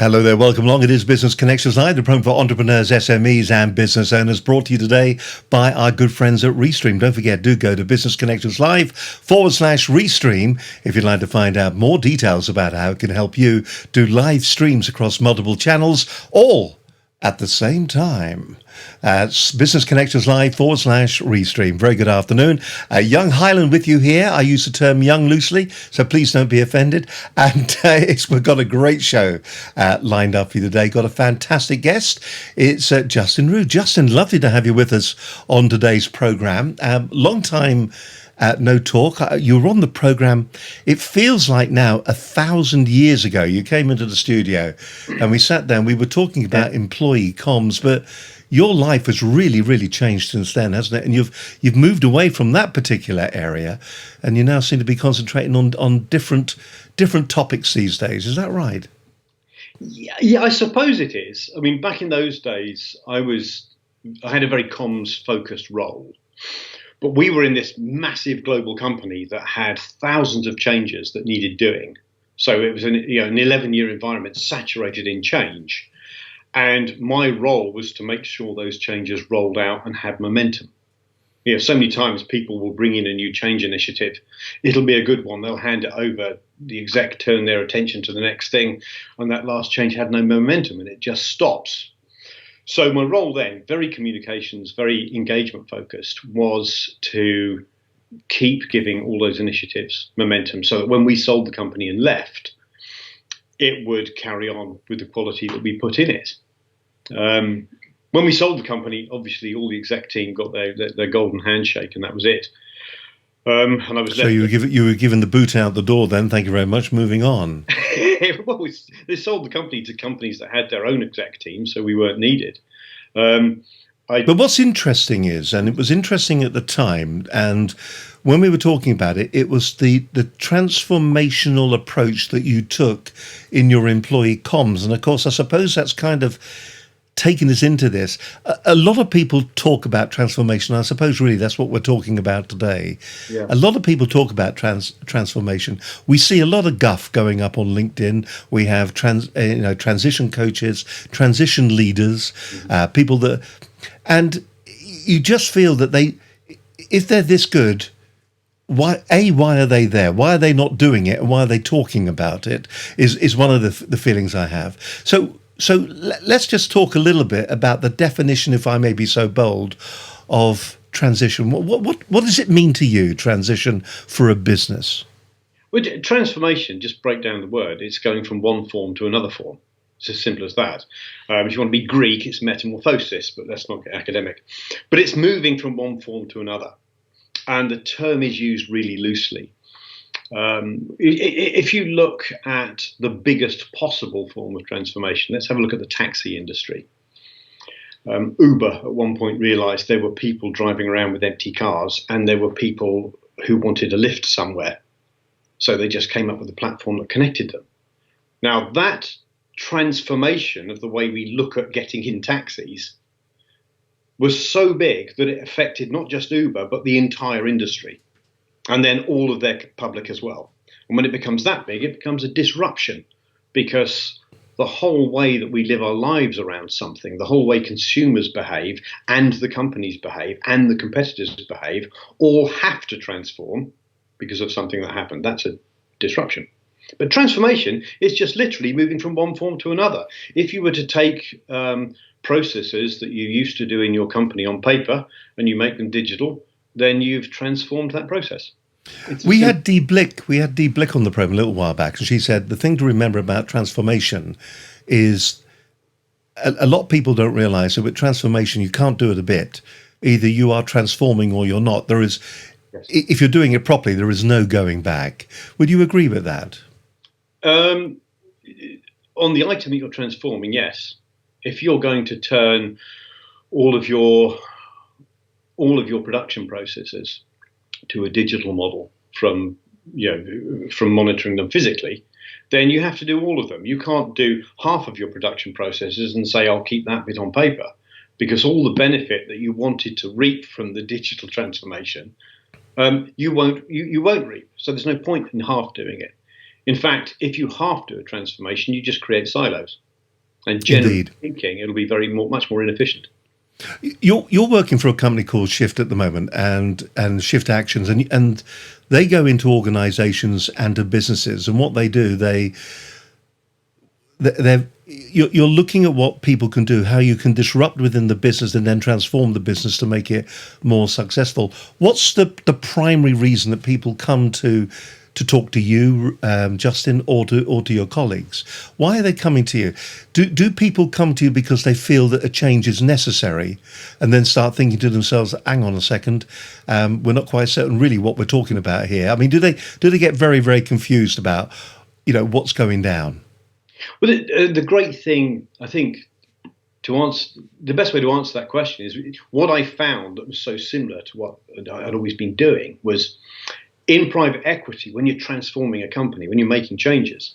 Hello there, welcome along. It is Business Connections Live, the program for entrepreneurs, SMEs and business owners, brought to you today by our good friends at Restream. Don't forget, do go to Business Connections Live/Restream if you'd like to find out more details about how it can help you do live streams across multiple channels, all at the same time. Business Connections Live/Restream. Very good afternoon. Young Highland with you here. I use the term young loosely, so please don't be offended. And we've got a great show lined up for you today. Got a fantastic guest. It's Justin Rood. Justin, lovely to have you with us on today's program. Long time no talk. You were on the program, it feels like now 1,000 years ago. You came into the studio and we sat down, we were talking about employee comms, but your life has really, really changed since then, hasn't it? And you've moved away from that particular area and you now seem to be concentrating on different topics these days. Is that right? Yeah, I suppose it is. I mean, back in those days, I had a very comms focused role. But we were in this massive global company that had thousands of changes that needed doing. So it was an 11-year environment saturated in change. And my role was to make sure those changes rolled out and had momentum. So many times people will bring in a new change initiative. It'll be a good one. They'll hand it over. The exec turn their attention to the next thing. And that last change had no momentum and it just stops. So my role then, very communications, very engagement focused, was to keep giving all those initiatives momentum so that when we sold the company and left, it would carry on with the quality that we put in it. When we sold the company, obviously all the exec team got their golden handshake and that was it. And I was so you were given the boot out the door then. Thank you very much. Moving on. Well, they sold the company to companies that had their own exec team, so we weren't needed. But what's interesting is, and it was interesting at the time, and when we were talking about it, it was the transformational approach that you took in your employee comms. And of course, I suppose that's kind of taken us into this. A lot of people talk about transformation. I suppose really that's what we're talking about today. Yeah. A lot of people talk about transformation. We see a lot of guff going up on LinkedIn. We have transition coaches, transition leaders, people that, and you just feel that if they're this good, why are they there? Why are they not doing it? And why are they talking about it? Is one of the feelings I have. So let's just talk a little bit about the definition, if I may be so bold, of transition. What does it mean to you, transition, for a business? Well, transformation, just break down the word, it's going from one form to another form. It's as simple as that. If you want to be Greek, it's metamorphosis, but let's not get academic. But it's moving from one form to another. And the term is used really loosely. If you look at the biggest possible form of transformation, let's have a look at the taxi industry. Uber at one point realized there were people driving around with empty cars and there were people who wanted a lift somewhere. So they just came up with a platform that connected them. Now that transformation of the way we look at getting in taxis was so big that it affected not just Uber, but the entire industry. And then all of their public as well. And when it becomes that big, it becomes a disruption because the whole way that we live our lives around something, the whole way consumers behave and the companies behave and the competitors behave, all have to transform because of something that happened. That's a disruption. But transformation is just literally moving from one form to another. If you were to take processes that you used to do in your company on paper and you make them digital, then you've transformed that process. We had Dee Blick on the program a little while back, and she said the thing to remember about transformation is a lot of people don't realize that with transformation you can't do it a bit. Either you are transforming or you're not. There is, yes. If you're doing it properly, there is no going back. Would you agree with that? On the item that you're transforming, yes. If you're going to turn all of your production processes to a digital model from monitoring them physically, then you have to do all of them. You can't do half of your production processes and say, I'll keep that bit on paper, because all the benefit that you wanted to reap from the digital transformation, you won't reap. So there's no point in half doing it. In fact, if you half do a transformation, you just create silos. And generally Indeed. speaking, it'll be much more inefficient. You're working for a company called Shift at the moment, and Shift Actions, and they go into organisations and to businesses, and what they do, they're you're looking at what people can do, how you can disrupt within the business and then transform the business to make it more successful. What's the primary reason that people come to talk to you, Justin, or to your colleagues? Why are they coming to you? Do people come to you because they feel that a change is necessary, and then start thinking to themselves, "Hang on a second, we're not quite certain really what we're talking about here"? I mean, do they get very, very confused about what's going down? Well, the great thing, I think, to answer the best way to answer that question is what I found that was so similar to what I'd always been doing was in private equity. When you're transforming a company, when you're making changes,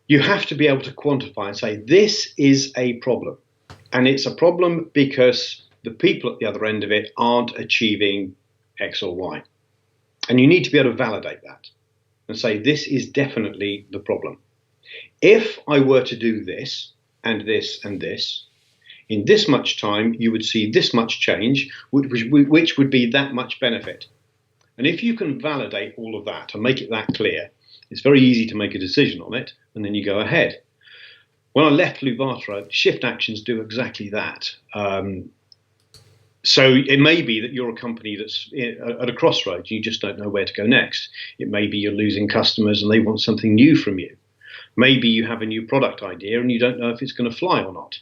you have to be able to quantify and say this is a problem, and it's a problem because the people at the other end of it aren't achieving X or Y, and you need to be able to validate that and say this is definitely the problem. If I were to do this and this and this, in this much time, you would see this much change, which would be that much benefit. And if you can validate all of that and make it that clear, it's very easy to make a decision on it, and then you go ahead. When I left Luvatra, Shift Actions do exactly that. So it may be that you're a company that's at a crossroads, you just don't know where to go next. It may be you're losing customers and they want something new from you. Maybe you have a new product idea and you don't know if it's going to fly or not.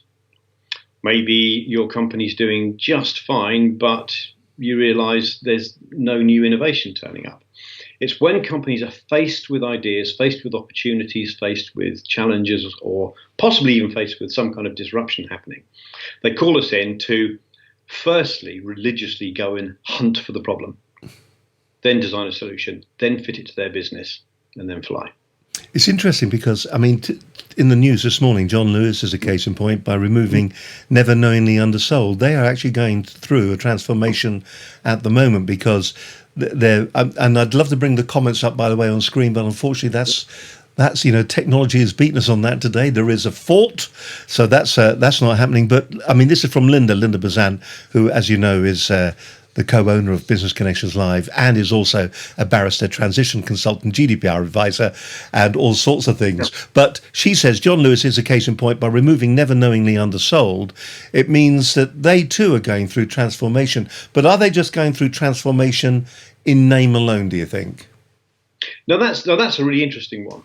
Maybe your company's doing just fine, but you realize there's no new innovation turning up. It's when companies are faced with ideas, faced with opportunities, faced with challenges, or possibly even faced with some kind of disruption happening. They call us in to firstly religiously go and hunt for the problem, then design a solution, then fit it to their business, and then fly. It's interesting because, I mean, in the news this morning, John Lewis is a case in point by removing Never Knowingly Undersold. They are actually going through a transformation at the moment because they're, and I'd love to bring the comments up, by the way, on screen, but unfortunately that's technology has beaten us on that today. There is a fault, so that's not happening. But I mean, this is from Linda Bazan, who, as you know, is the co-owner of Business Connections Live and is also a barrister, transition consultant, GDPR advisor, and all sorts of things. But she says John Lewis is a case in point. By removing Never Knowingly Undersold, it means that they too are going through transformation. But are they just going through transformation in name alone, do you think? Now that's a really interesting one.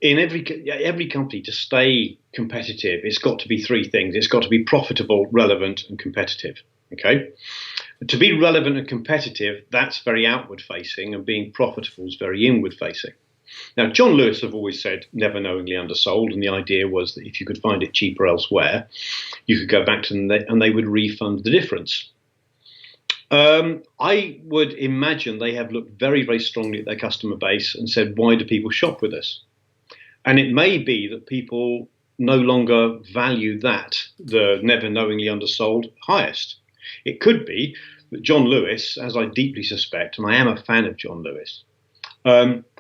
In every company, to stay competitive, it's got to be three things. It's got to be profitable, relevant, and competitive. Okay, to be relevant and competitive, that's very outward facing, and being profitable is very inward facing. Now, John Lewis have always said never knowingly undersold, and the idea was that if you could find it cheaper elsewhere, you could go back to them and they would refund the difference. I would imagine they have looked very, very strongly at their customer base and said, why do people shop with us? And it may be that people no longer value that, the never knowingly undersold, highest. It could be that John Lewis, as I deeply suspect, and I am a fan of John Lewis,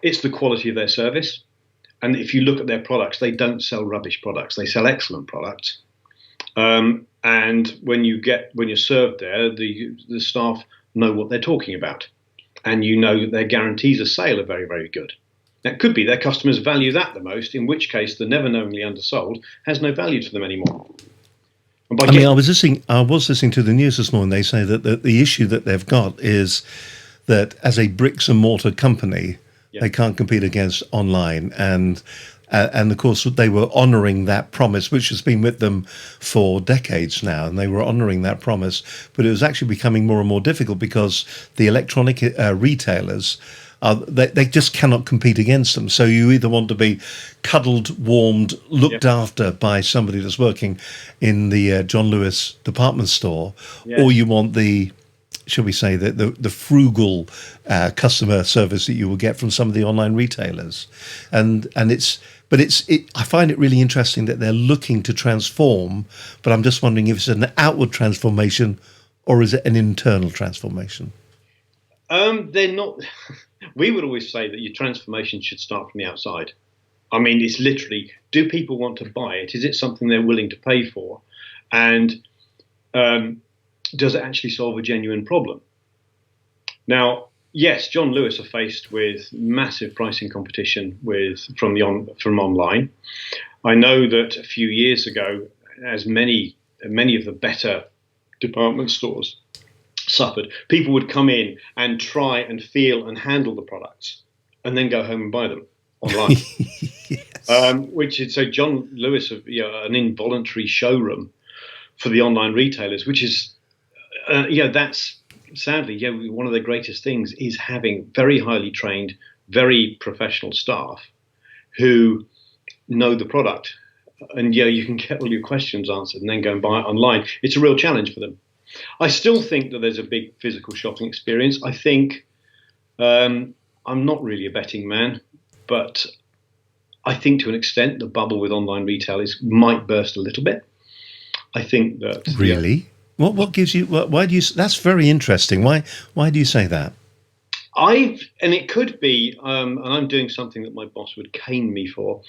it's the quality of their service. And if you look at their products, they don't sell rubbish products. They sell excellent products. And when you're served there, the staff know what they're talking about. And you know that their guarantees of sale are very, very good. That could be their customers value that the most, in which case the never knowingly undersold has no value to them anymore. I was listening to the news this morning. They say that the issue that they've got is that as a bricks and mortar company, they can't compete against online. And of course, they were honouring that promise, which has been with them for decades now. And they were honouring that promise. But it was actually becoming more and more difficult because the electronic retailers, they just cannot compete against them. So you either want to be cuddled, warmed, looked after by somebody that's working in the John Lewis department store, or you want the, shall we say, the frugal customer service that you will get from some of the online retailers. I find it really interesting that they're looking to transform, but I'm just wondering if it's an outward transformation or is it an internal transformation? They're not. We would always say that your transformation should start from the outside. I mean, it's literally, do people want to buy it? Is it something they're willing to pay for? And does it actually solve a genuine problem? Now, yes, John Lewis are faced with massive pricing competition from online. I know that a few years ago, as many of the better department stores suffered, people would come in and try and feel and handle the products and then go home and buy them online. Yes. Which is, so John Lewis, an involuntary showroom for the online retailers, which is, that's sadly, one of the greatest things is having very highly trained, very professional staff who know the product. And you can get all your questions answered and then go and buy it online. It's a real challenge for them. I still think that there's a big physical shopping experience. I think I'm not really a betting man, but I think to an extent the bubble with online retail might burst a little bit. I think that Really? What gives you? Why do you? That's very interesting. Why do you say that? And it could be, and I'm doing something that my boss would cane me for,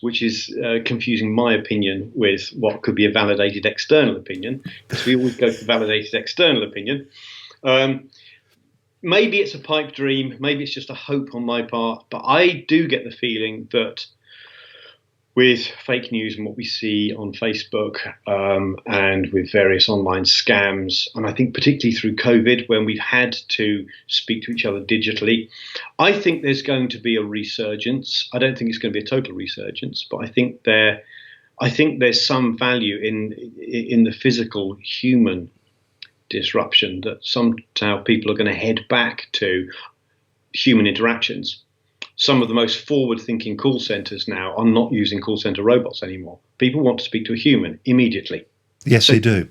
which is confusing my opinion with what could be a validated external opinion, because we always go for validated external opinion. Maybe it's a pipe dream, maybe it's just a hope on my part, but I do get the feeling that with fake news and what we see on Facebook and with various online scams, and I think particularly through COVID when we've had to speak to each other digitally, I think there's going to be a resurgence. I don't think it's going to be a total resurgence, but I think there's some value in the physical human disruption, that somehow people are going to head back to human interactions. Some of the most forward-thinking call centers now are not using call center robots anymore. People want to speak to a human immediately. Yes, they do.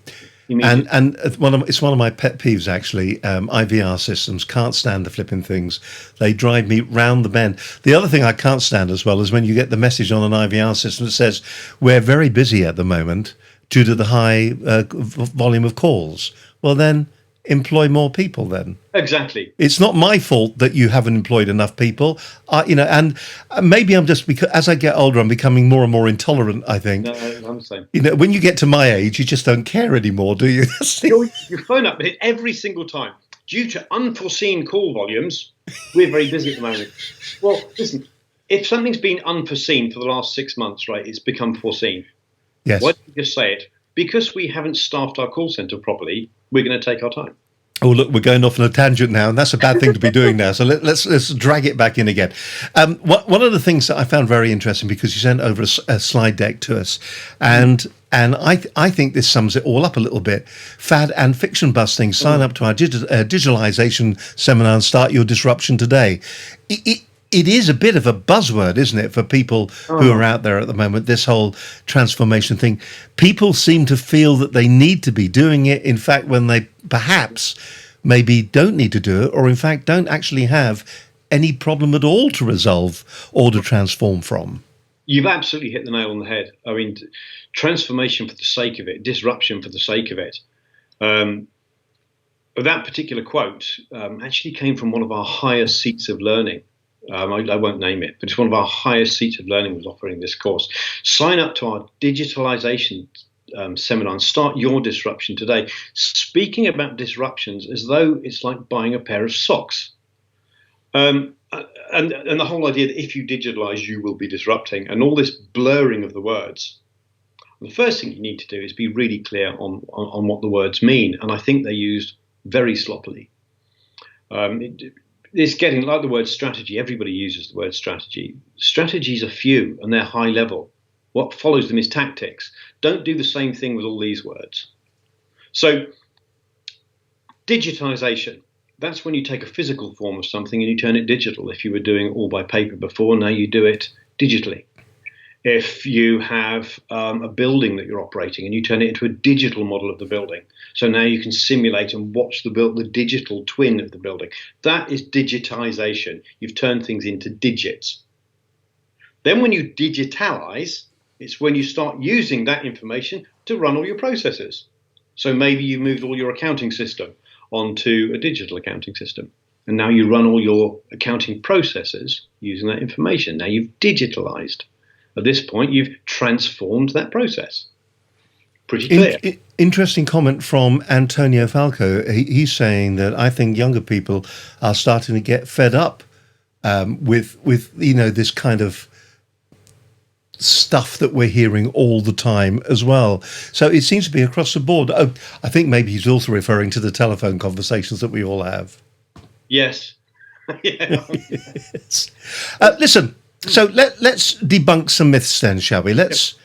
And it's one of my pet peeves, actually. IVR systems, can't stand the flipping things. They drive me round the bend. The other thing I can't stand as well is when you get the message on an IVR system that says, we're very busy at the moment due to the high volume of calls. Well, then employ more people then. Exactly. It's not my fault that you haven't employed enough people, and maybe I'm just, because as I get older, I'm becoming more and more intolerant, I think. No, I'm the same. When you get to my age, you just don't care anymore, do you? You phone up every single time. Due to unforeseen call volumes, we're very busy at the moment. Well, listen, if something's been unforeseen for the last 6 months, right, it's become foreseen. Yes. Why don't you just say it? Because we haven't staffed our call center properly, we're going to take our time. Oh, look, we're going off on a tangent now, and that's a bad thing to be doing now. So let's drag it back in again. One of the things that I found very interesting, because you sent over a slide deck to us, and I think this sums it all up a little bit. Fad and fiction busting. Sign up to our digitalization seminar and start your disruption today. It is a bit of a buzzword, isn't it, for people who are out there at the moment, this whole transformation thing. People seem to feel that they need to be doing it. In fact, when they perhaps maybe don't need to do it, or in fact don't actually have any problem at all to resolve or to transform from. You've absolutely hit the nail on the head. I mean, transformation for the sake of it, disruption for the sake of it. That particular quote actually came from one of our higher seats of learning. I won't name it, but it's one of our highest seats of learning was offering this course. Sign up to our digitalization seminar and start your disruption today. Speaking about disruptions as though it's like buying a pair of socks. And the whole idea that if you digitalize, you will be disrupting, and all this blurring of the words. The first thing you need to do is be really clear on what the words mean. And I think they're used very sloppily. It's getting like the word strategy. Everybody uses the word strategy. Strategies are few and they're high level. What follows them is tactics. Don't do the same thing with all these words. So digitization, that's when you take a physical form of something and you turn it digital. If you were doing it all by paper before, now you do it digitally. If you have a building that you're operating and you turn it into a digital model of the building. So now you can simulate and watch the digital twin of the building. That is digitization. You've turned things into digits. Then when you digitalize, it's when you start using that information to run all your processes. So maybe you moved all your accounting system onto a digital accounting system. And now you run all your accounting processes using that information. Now you've digitalized. At this point, you've transformed that process. Pretty clear. Interesting comment from Antonio Falco. He's saying that I think younger people are starting to get fed up with this kind of stuff that we're hearing all the time as well. So it seems to be across the board. Oh, I think maybe he's also referring to the telephone conversations that we all have. Yes. Yeah. Yes. Listen, so let's debunk some myths then, shall we? Let's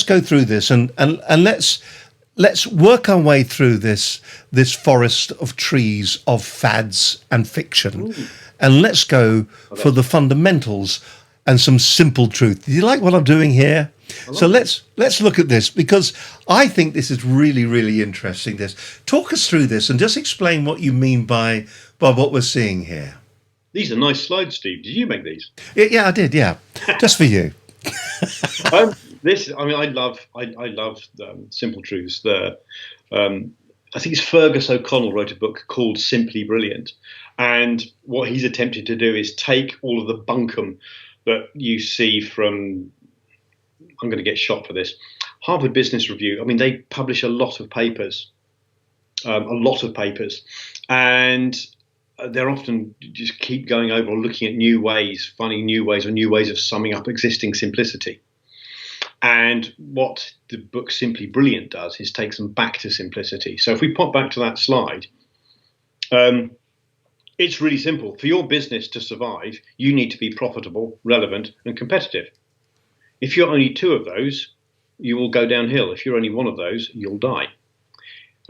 go through this and let's work our way through this forest of trees of fads and fiction. Ooh. And let's go for the fundamentals and some simple truth. Do you like what I'm doing here? So let's look at this, because I think this is really, really interesting. Talk us through this and just explain what you mean by what we're seeing here. These are nice slides, Steve. Did you make these? Yeah, I did. Yeah, just for you. I love simple truths. I think it's Fergus O'Connell wrote a book called Simply Brilliant, and what he's attempted to do is take all of the bunkum that you see from, I'm going to get shot for this, Harvard Business Review. I mean, they publish a lot of papers, and they're often just keep going over or looking at new ways, finding new ways of summing up existing simplicity. And what the book Simply Brilliant does is takes them back to simplicity. So if we pop back to that slide, it's really simple. For your business to survive, you need to be profitable, relevant, and competitive. If you're only two of those, you will go downhill. If you're only one of those, you'll die.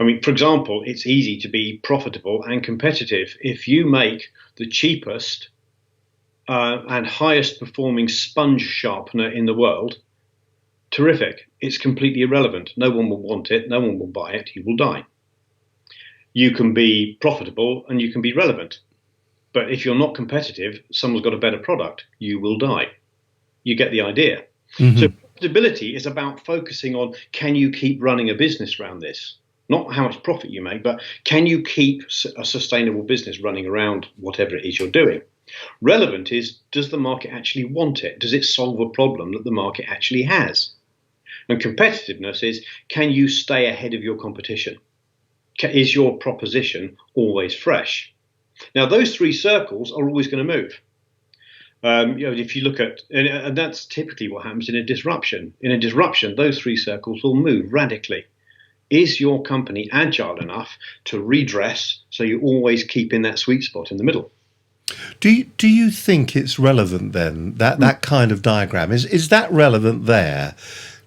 I mean, for example, it's easy to be profitable and competitive. If you make the cheapest and highest performing sponge sharpener in the world, terrific. It's completely irrelevant. No one will want it. No one will buy it. You will die. You can be profitable and you can be relevant. But if you're not competitive, someone's got a better product, you will die. You get the idea. Mm-hmm. So profitability is about focusing on, can you keep running a business around this? Not how much profit you make, but can you keep a sustainable business running around whatever it is you're doing? Relevant is, does the market actually want it? Does it solve a problem that the market actually has? And competitiveness is, can you stay ahead of your competition? Is your proposition always fresh? Now, those three circles are always going to move. If you look at, and that's typically what happens in a disruption. In a disruption, those three circles will move radically. Is your company agile enough to redress so you always keep in that sweet spot in the middle? Do you think it's relevant then, that kind of diagram? Is that relevant there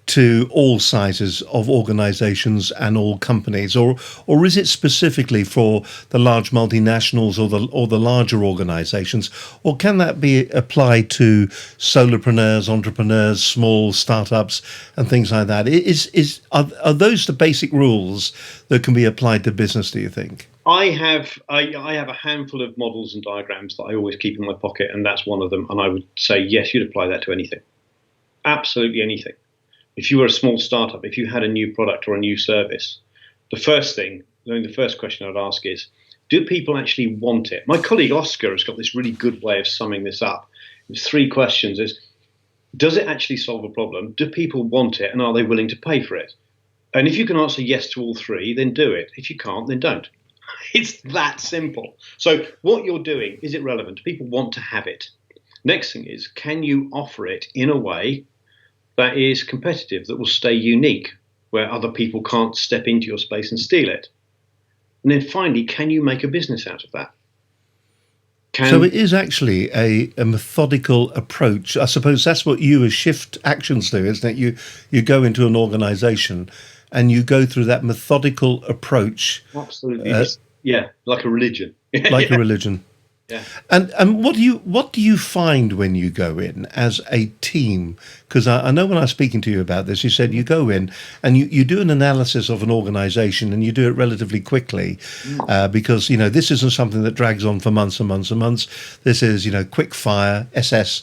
to all sizes of organizations and all companies, or is it specifically for the large multinationals or the larger organizations, or can that be applied to solopreneurs, entrepreneurs, small startups and things like that? Are those the basic rules that can be applied to business, do you think? I have a handful of models and diagrams that I always keep in my pocket, and that's one of them. And I would say, yes, you'd apply that to anything. Absolutely anything. If you were a small startup, if you had a new product or a new service, the first question I'd ask is, do people actually want it? My colleague Oscar has got this really good way of summing this up. There's three questions. Does it actually solve a problem? Do people want it? And are they willing to pay for it? And if you can answer yes to all three, then do it. If you can't, then don't. It's that simple. So what you're doing, is it relevant? Do people want to have it? Next thing is, can you offer it in a way that is competitive, that will stay unique, where other people can't step into your space and steal it? And then finally, can you make a business out of that? So it is actually a methodical approach. I suppose that's what you as Shift Actions do, isn't it? You go into an organization and you go through that methodical approach. Absolutely. Like a religion. Like a religion. Yeah. And what do you find when you go in as a team? Because I know when I was speaking to you about this, you said you go in and you do an analysis of an organization and you do it relatively quickly, because this isn't something that drags on for months and months and months. This is quick fire SAS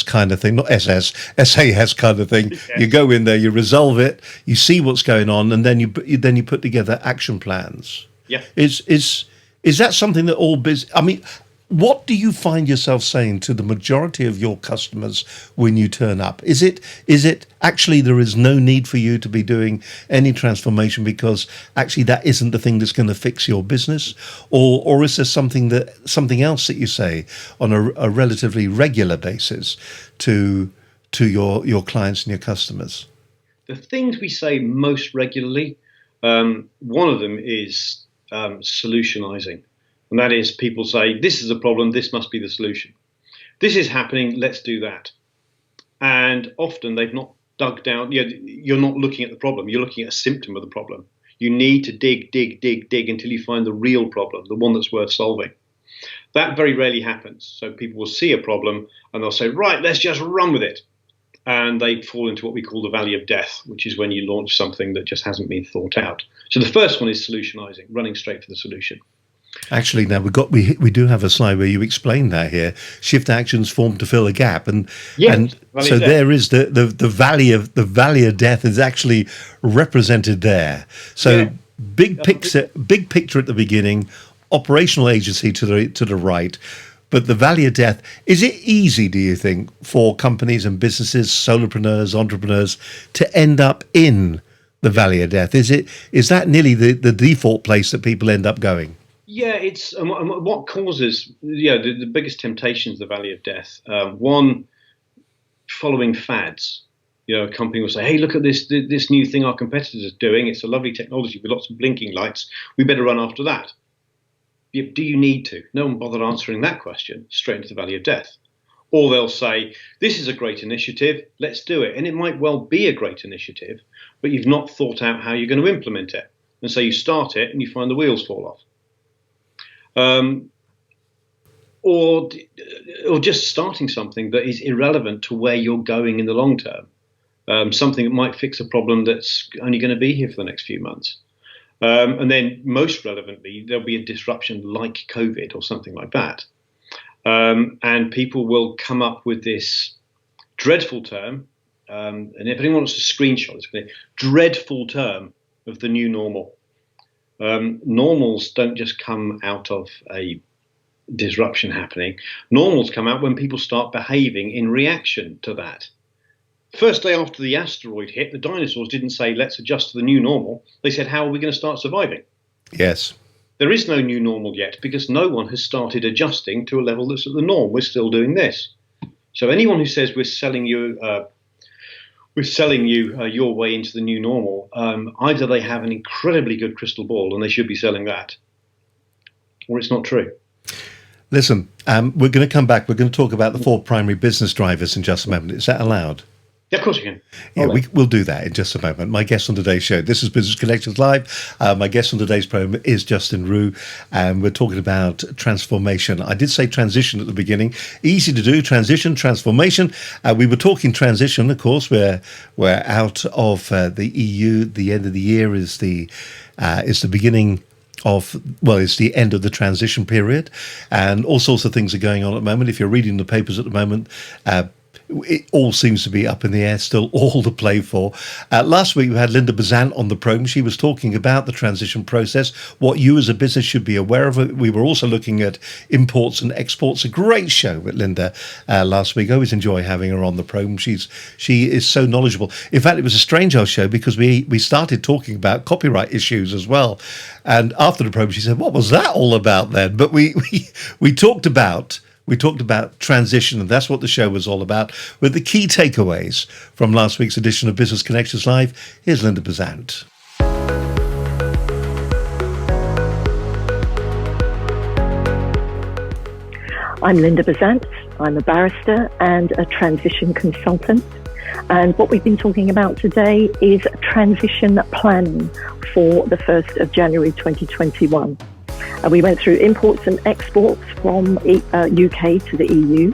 kind of thing, not SAS kind of thing. Yeah. You go in there, you resolve it, you see what's going on, and then you put together action plans. Yeah. Is that something that all I mean, what do you find yourself saying to the majority of your customers when you turn up? Is it actually there is no need for you to be doing any transformation because actually that isn't the thing that's going to fix your business, or is there something else that you say on a relatively regular basis to your clients and your customers? The things we say most regularly, one of them is solutionizing. And that is, people say, this is a problem, this must be the solution. This is happening, let's do that. And often they've not dug down. You're not looking at the problem, you're looking at a symptom of the problem. You need to dig until you find the real problem, the one that's worth solving. That very rarely happens. So people will see a problem and they'll say, right, let's just run with it. And they fall into what we call the valley of death, which is when you launch something that just hasn't been thought out. So the first one is solutionizing, running straight for the solution. Actually, now we do have a slide where you explain that here. Shift actions formed to fill a gap, and so there is the valley of death is actually represented there. So big picture at the beginning, operational agency to the right. But the valley of death, is it easy, do you think, for companies and businesses, solopreneurs, entrepreneurs, to end up in the valley of death? Is that nearly the default place that people end up going? Yeah, it's what causes the biggest temptations, the valley of death. One, following fads. A company will say, "Hey, look at this new thing our competitors are doing. It's a lovely technology with lots of blinking lights. We better run after that." Do you need to? No one bothered answering that question. Straight into the valley of death. Or they'll say, "This is a great initiative. Let's do it." And it might well be a great initiative, but you've not thought out how you're going to implement it. And so you start it and you find the wheels fall off. Or just starting something that is irrelevant to where you're going in the long term, something that might fix a problem that's only going to be here for the next few months. And then most relevantly, there'll be a disruption like COVID or something like that. And people will come up with this dreadful term, and if anyone wants to screenshot this, dreadful term of the new normal. Normals don't just come out of a disruption happening. Normals come out when people start behaving in reaction to that. First day after the asteroid hit, the dinosaurs didn't say, let's adjust to the new normal. They said, how are we going to start surviving? Yes. There is no new normal yet because no one has started adjusting to a level that's at the norm. We're still doing this. So anyone who says we're selling you your way into the new normal, either they have an incredibly good crystal ball and they should be selling that, or it's not true. Listen, we're going to come back. We're going to talk about the 4 primary business drivers in just a moment. Is that allowed? Yeah, of course you can. Yeah, we'll do that in just a moment. My guest on today's show, this is Business Connections Live. My guest on today's program is Justin Roux, and we're talking about transformation. I did say transition at the beginning. Easy to do, transition, transformation. We were talking transition, of course. We're out of the EU. The end of the year is the beginning of, it's the end of the transition period, and all sorts of things are going on at the moment. If you're reading the papers at the moment, it all seems to be up in the air, still all to play for. Last week, we had Linda Bazant on the program. She was talking about the transition process, what you as a business should be aware of. We were also looking at imports and exports. A great show with Linda last week. I always enjoy having her on the program. She is so knowledgeable. In fact, it was a strange old show because we started talking about copyright issues as well. And after the program, she said, what was that all about then? But we talked about transition, and that's what the show was all about. With the key takeaways from last week's edition of Business Connections Live, here's Linda Bazant. I'm Linda Bazant. I'm a barrister and a transition consultant. And what we've been talking about today is transition planning for the 1st of January 2021. We went through imports and exports from UK to the EU,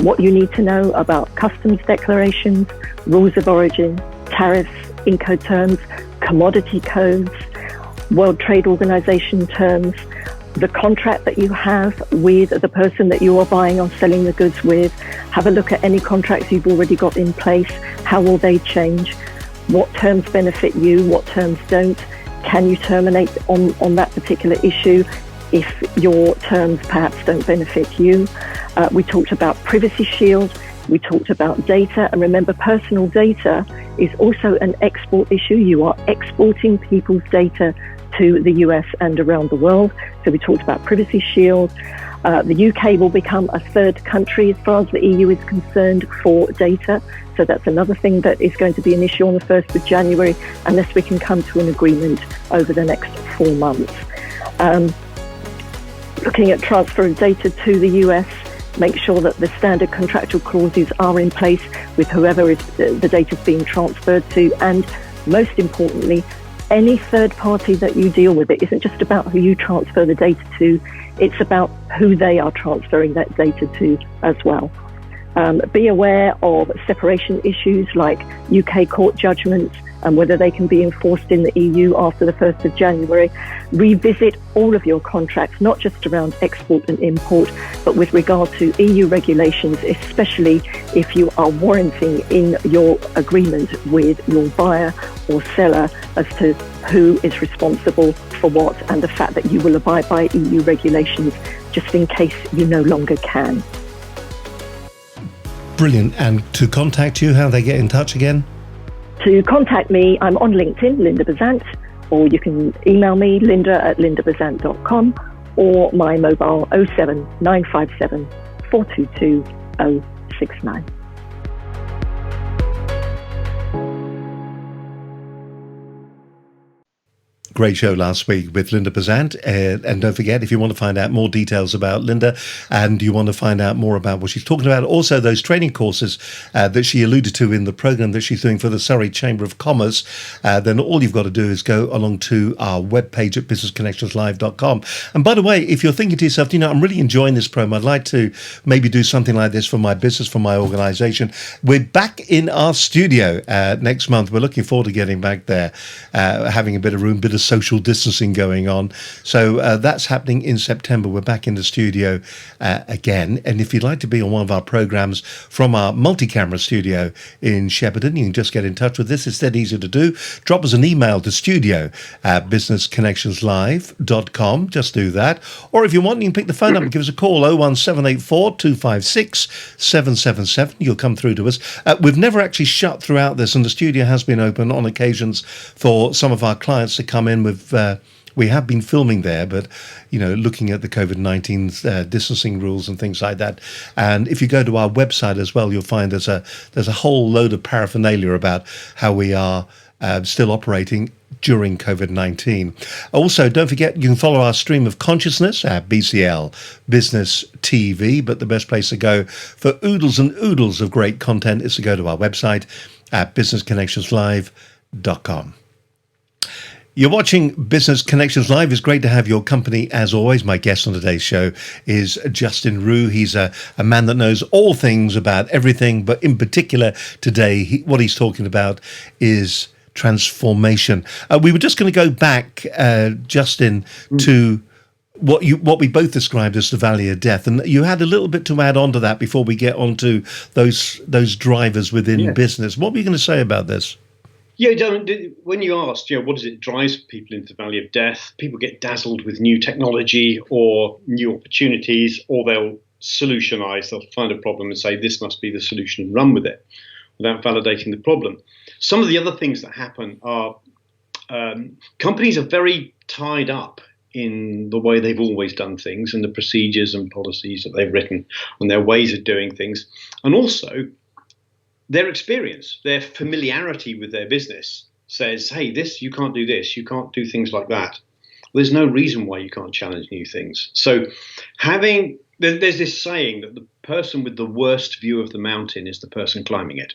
what you need to know about customs declarations, rules of origin, tariffs, Incoterms, commodity codes, World Trade Organization terms, the contract that you have with the person that you are buying or selling the goods with. Have a look at any contracts you've already got in place. How will they change? What terms benefit you? What terms don't? Can you terminate on that particular issue? if your terms perhaps don't benefit you. We talked about privacy shield. We talked about data. And remember, personal data is also an export issue. You are exporting people's data to the US and around the world. So we talked about privacy shield. The UK will become a third country as far as the EU is concerned for data. So that's another thing that is going to be an issue on the 1st of January, unless we can come to an agreement over the next 4 months. Looking at transfer of data to the US, make sure that the standard contractual clauses are in place with whoever the data is being transferred to. And most importantly, any third party that you deal with, it isn't just about who you transfer the data to, it's about who they are transferring that data to as well. Be aware of separation issues like UK court judgments and whether they can be enforced in the EU after the 1st of January. Revisit all of your contracts, not just around export and import, but with regard to EU regulations, especially if you are warranting in your agreement with your buyer or seller as to who is responsible for what, and the fact that you will abide by EU regulations just in case you no longer can. Brilliant. And to contact you, how they get in touch again? To contact me, I'm on LinkedIn, Linda Bazant, or you can email me, linda@lindabazant.com, or my mobile 07957 422 069. Great show last week with Linda Bazant. And don't forget, if you want to find out more details about Linda and you want to find out more about what she's talking about, also those training courses that she alluded to in the program that she's doing for the Surrey Chamber of Commerce, then all you've got to do is go along to our webpage at businessconnectionslive.com. And by the way, if you're thinking to yourself, I'm really enjoying this program, I'd like to maybe do something like this for my business, for my organization. We're back in our studio next month. We're looking forward to getting back there, having a bit of room, bit of social distancing going on. So that's happening in September. We're back in the studio again. And if you'd like to be on one of our programs from our multi-camera studio in Shepperton, you can just get in touch with us. It's dead easy to do. Drop us an email to studio@businessconnectionslive.com. Just do that. Or if you want, you can pick the phone up and give us a call, 01784 256 777. You'll come through to us. We've never actually shut throughout this, and the studio has been open on occasions for some of our clients to come in. We have been filming there, but looking at the COVID-19 distancing rules and things like that. And if you go to our website as well, you'll find there's a whole load of paraphernalia about how we are still operating during COVID-19. Also, don't forget, you can follow our stream of consciousness at BCL Business TV, but the best place to go for oodles and oodles of great content is to go to our website at businessconnectionslive.com. You're watching Business Connections Live. It's great to have your company as always. My guest on today's show is Justin Rue. He's a man that knows all things about everything, but in particular today, what he's talking about is transformation. We were just going to go back, Justin, to what we both described as the valley of death, and you had a little bit to add on to that before we get on to those drivers within business. What were you going to say about this? Yeah, when you asked, what does it drive people into the valley of death? People get dazzled with new technology or new opportunities, or they'll solutionize. They'll find a problem and say, this must be the solution, and run with it without validating the problem. Some of the other things that happen are companies are very tied up in the way they've always done things and the procedures and policies that they've written and their ways of doing things. And also, their experience, their familiarity with their business says, hey, you can't do this, you can't do things like that. There's no reason why you can't challenge new things. So there's this saying that the person with the worst view of the mountain is the person climbing it.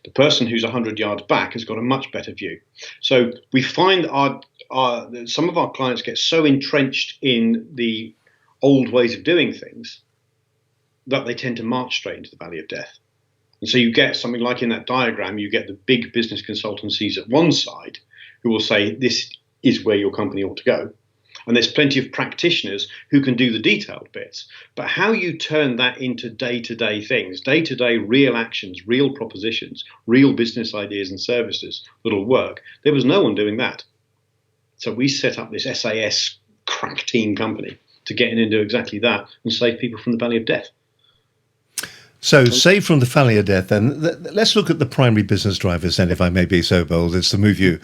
The person who's 100 yards back has got a much better view. So we find some of our clients get so entrenched in the old ways of doing things that they tend to march straight into the valley of death. And so you get something like in that diagram, you get the big business consultancies at one side who will say, this is where your company ought to go. And there's plenty of practitioners who can do the detailed bits. But how you turn that into day-to-day things, day-to-day real actions, real propositions, real business ideas and services that'll work, there was no one doing that. So we set up this SAS crack team company to get in and do exactly that and save people from the valley of death. So, save from the valley of death, then let's look at the primary business drivers. Then, if I may be so bold as to move you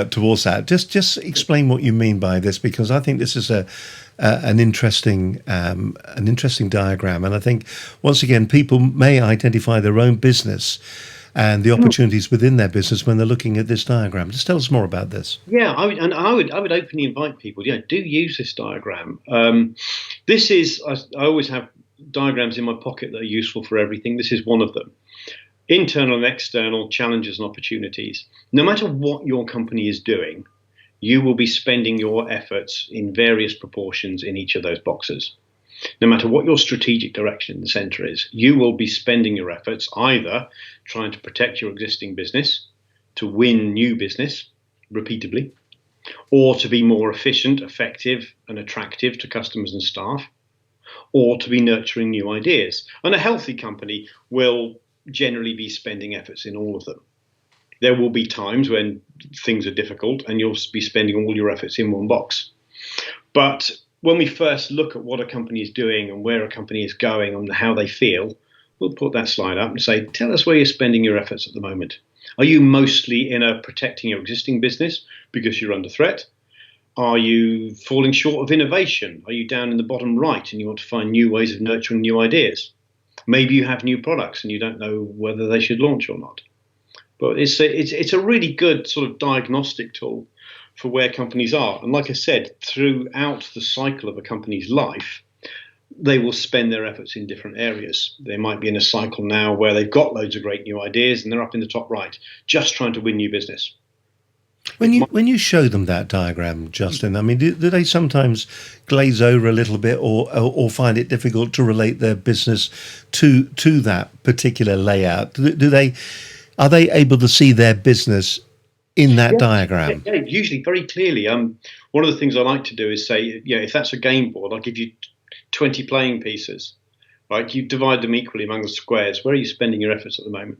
towards that, just explain what you mean by this, because I think this is an interesting diagram, and I think once again people may identify their own business and the opportunities within their business when they're looking at this diagram. Just tell us more about this. Yeah, I would openly invite people. Yeah, do use this diagram. This is I always have diagrams in my pocket that are useful for everything. This is one of them. Internal and external challenges and opportunities. No matter what your company is doing, you will be spending your efforts in various proportions in each of those boxes. No matter what your strategic direction in the center is, you will be spending your efforts either trying to protect your existing business, to win new business repeatably, or to be more efficient, effective, and attractive to customers and staff, or to be nurturing new ideas. And a healthy company will generally be spending efforts in all of them. There will be times when things are difficult and you'll be spending all your efforts in one box. But when we first look at what a company is doing and where a company is going and how they feel, we'll put that slide up and say, tell us where you're spending your efforts at the moment. Are you mostly in a protecting your existing business because you're under threat? Are you falling short of innovation? Are you down in the bottom right and you want to find new ways of nurturing new ideas? Maybe you have new products and you don't know whether they should launch or not. But it's a really good sort of diagnostic tool for where companies are. And like I said, throughout the cycle of a company's life, they will spend their efforts in different areas. They might be in a cycle now where they've got loads of great new ideas and they're up in the top right, just trying to win new business. When you show them that diagram, Justin, I mean, do they sometimes glaze over a little bit or find it difficult to relate their business to that particular layout? Are they able to see their business in that diagram? Yeah, usually very clearly. One of the things I like to do is say, if that's a game board, I'll give you 20 playing pieces. Right? You divide them equally among the squares. Where are you spending your efforts at the moment?